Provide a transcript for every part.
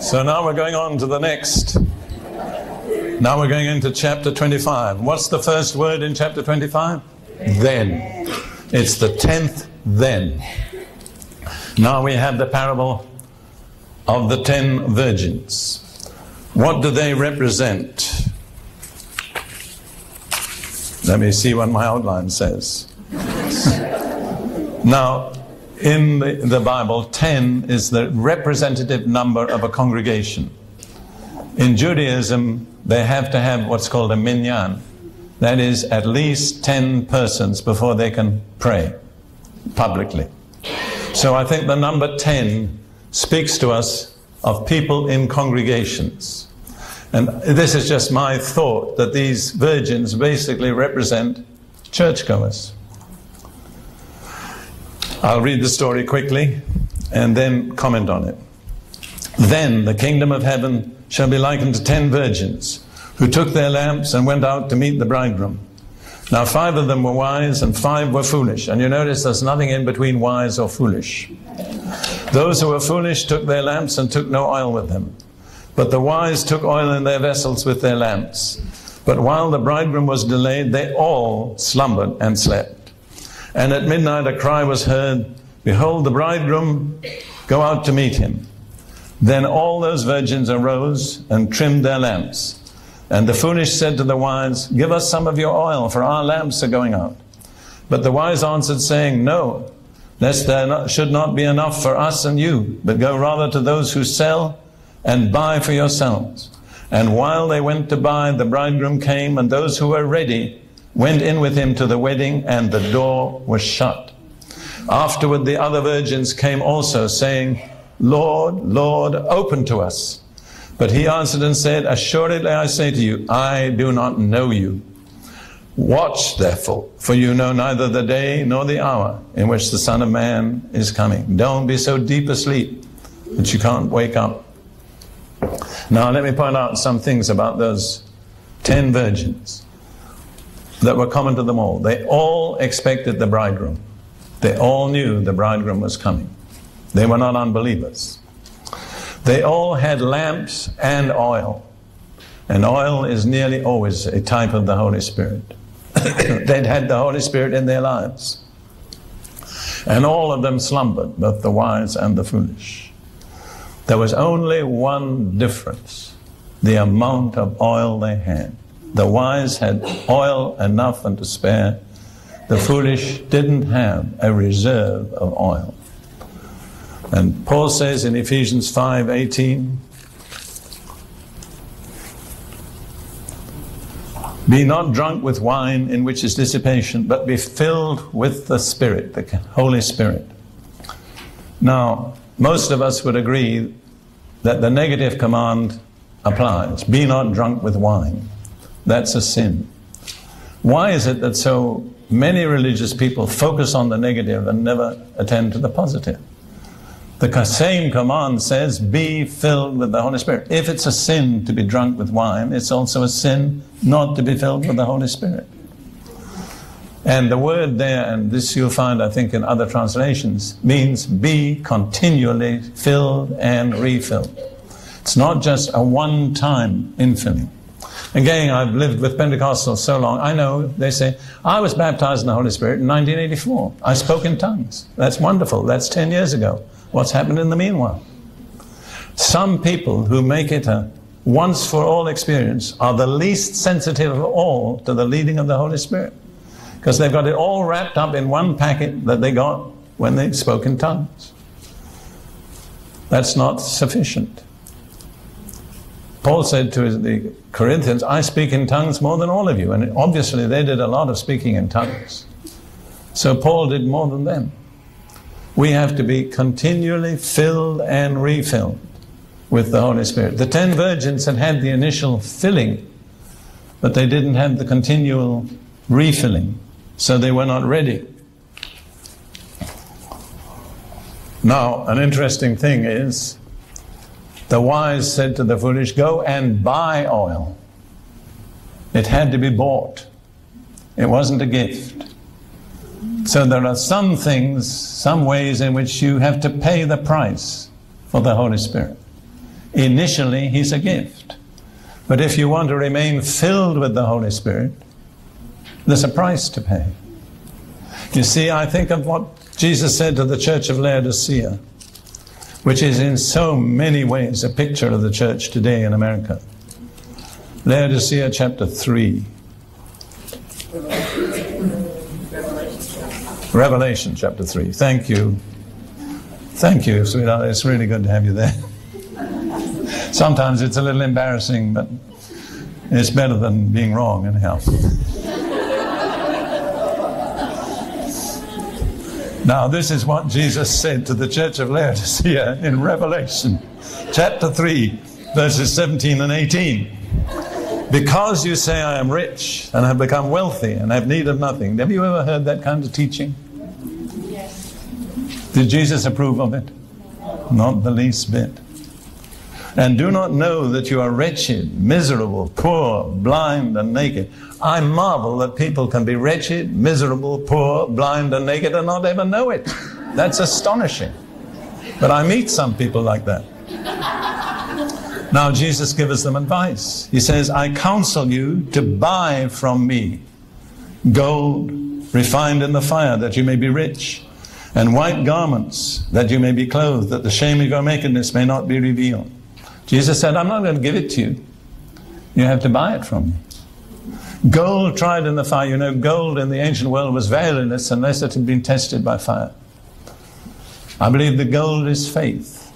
So now we're going on to the next. Now we're going into chapter 25. What's the first word in chapter 25? Then. It's the 10th then. Now we have the parable of the 10 virgins. What do they represent? Let me see what my outline says. Now, in the Bible, 10 is the representative number of a congregation. In Judaism, they have to have what's called a minyan. That is, at least 10 persons before they can pray publicly. So I think the number 10 speaks to us of people in congregations. And this is just my thought, that these virgins basically represent churchgoers. I'll read the story quickly and then comment on it. Then the kingdom of heaven shall be likened to 10 virgins who took their lamps and went out to meet the bridegroom. Now 5 of them were wise and 5 were foolish. And you notice there's nothing in between wise or foolish. Those who were foolish took their lamps and took no oil with them. But the wise took oil in their vessels with their lamps. But while the bridegroom was delayed, they all slumbered and slept. And at midnight a cry was heard, behold, the bridegroom, go out to meet him. Then all those virgins arose and trimmed their lamps. And the foolish said to the wise, give us some of your oil, for our lamps are going out. But the wise answered, saying, no, lest there should not be enough for us and you, but go rather to those who sell and buy for yourselves. And while they went to buy, the bridegroom came, and those who were ready went in with him to the wedding, and the door was shut. Afterward the other virgins came also, saying, Lord, Lord, open to us. But he answered and said, assuredly I say to you, I do not know you. Watch therefore, for you know neither the day nor the hour in which the Son of Man is coming. Don't be so deep asleep that you can't wake up. Now let me point out some things about those 10 virgins that were common to them all. They all expected the bridegroom. They all knew the bridegroom was coming. They were not unbelievers. They all had lamps and oil. And oil is nearly always a type of the Holy Spirit. They'd had the Holy Spirit in their lives. And all of them slumbered, both the wise and the foolish. There was only one difference: the amount of oil they had. The wise had oil enough and to spare. The foolish didn't have a reserve of oil. And Paul says in Ephesians 5:18, be not drunk with wine in which is dissipation, but be filled with the Spirit, the Holy Spirit. Now, most of us would agree that the negative command applies. Be not drunk with wine. That's a sin. Why is it that so many religious people focus on the negative and never attend to the positive? The same command says, be filled with the Holy Spirit. If it's a sin to be drunk with wine, it's also a sin not to be filled with the Holy Spirit. And the word there, and this you'll find, I think, in other translations, means be continually filled and refilled. It's not just a one-time infilling. Again, I've lived with Pentecostals so long, I know they say, I was baptized in the Holy Spirit in 1984. I spoke in tongues. That's wonderful. That's 10 years ago. What's happened in the meanwhile? Some people who make it a once-for-all experience are the least sensitive of all to the leading of the Holy Spirit, because they've got it all wrapped up in one packet that they got when they spoke in tongues. That's not sufficient. Paul said to the Corinthians, I speak in tongues more than all of you. And obviously they did a lot of speaking in tongues. So Paul did more than them. We have to be continually filled and refilled with the Holy Spirit. The 10 virgins had had the initial filling, but they didn't have the continual refilling. So they were not ready. Now, an interesting thing is, the wise said to the foolish, go and buy oil. It had to be bought. It wasn't a gift. So there are some things, some ways in which you have to pay the price for the Holy Spirit. Initially, he's a gift. But if you want to remain filled with the Holy Spirit, there's a price to pay. You see, I think of what Jesus said to the church of Laodicea, which is in so many ways a picture of the church today in America. Laodicea chapter 3. Revelation chapter 3. Thank you. Thank you, sweetheart. It's really good to have you there. Sometimes it's a little embarrassing, but it's better than being wrong anyhow. Now, this is what Jesus said to the church of Laodicea in Revelation chapter 3, verses 17 and 18. Because you say I am rich and have become wealthy and have need of nothing. Have you ever heard that kind of teaching? Yes. Did Jesus approve of it? Not the least bit. And do not know that you are wretched, miserable, poor, blind, and naked. I marvel that people can be wretched, miserable, poor, blind, and naked and not ever know it. That's astonishing. But I meet some people like that. Now Jesus gives them advice. He says, I counsel you to buy from me gold refined in the fire, that you may be rich, and white garments, that you may be clothed, that the shame of your nakedness may not be revealed. Jesus said, I'm not going to give it to you. You have to buy it from me. Gold tried in the fire. You know, gold in the ancient world was valueless unless it had been tested by fire. I believe the gold is faith.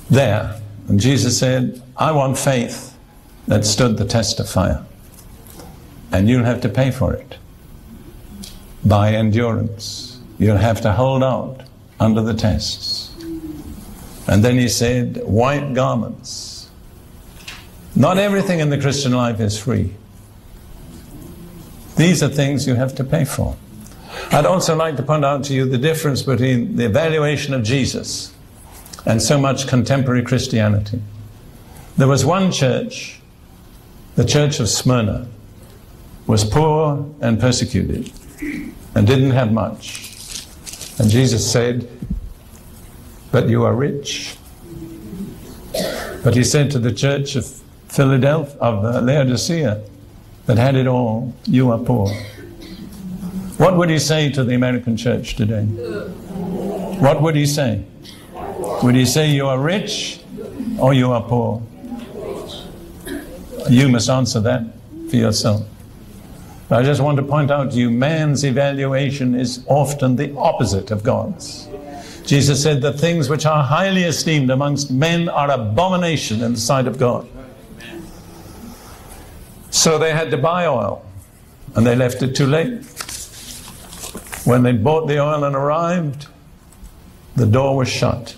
There. And Jesus said, I want faith that stood the test of fire. And you'll have to pay for it by endurance. You'll have to hold out under the tests. And then he said, white garments. Not everything in the Christian life is free. These are things you have to pay for. I'd also like to point out to you the difference between the evaluation of Jesus and so much contemporary Christianity. There was one church, the church of Smyrna, was poor and persecuted and didn't have much. And Jesus said, but you are rich. But he said to the church of Philadelphia, of Laodicea, that had it all, you are poor. What would he say to the American church today? What would he say? Would he say you are rich or you are poor? You must answer that for yourself. But I just want to point out to you, man's evaluation is often the opposite of God's. Jesus said that things which are highly esteemed amongst men are abomination in the sight of God. So they had to buy oil, and they left it too late. When they bought the oil and arrived, the door was shut.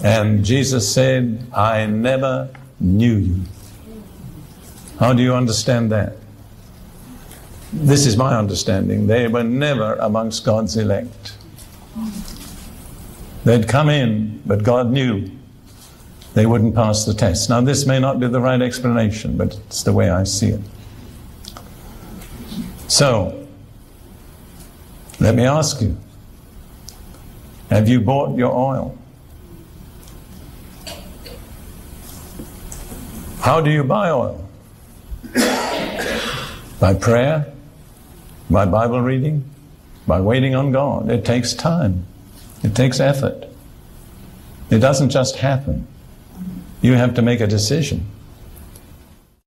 And Jesus said, I never knew you. How do you understand that? This is my understanding. They were never amongst God's elect. They'd come in, but God knew they wouldn't pass the test. Now, this may not be the right explanation, but it's the way I see it. So, let me ask you, have you bought your oil? How do you buy oil? By prayer? By Bible reading? By waiting on God? It takes time. It takes effort. It doesn't just happen. You have to make a decision.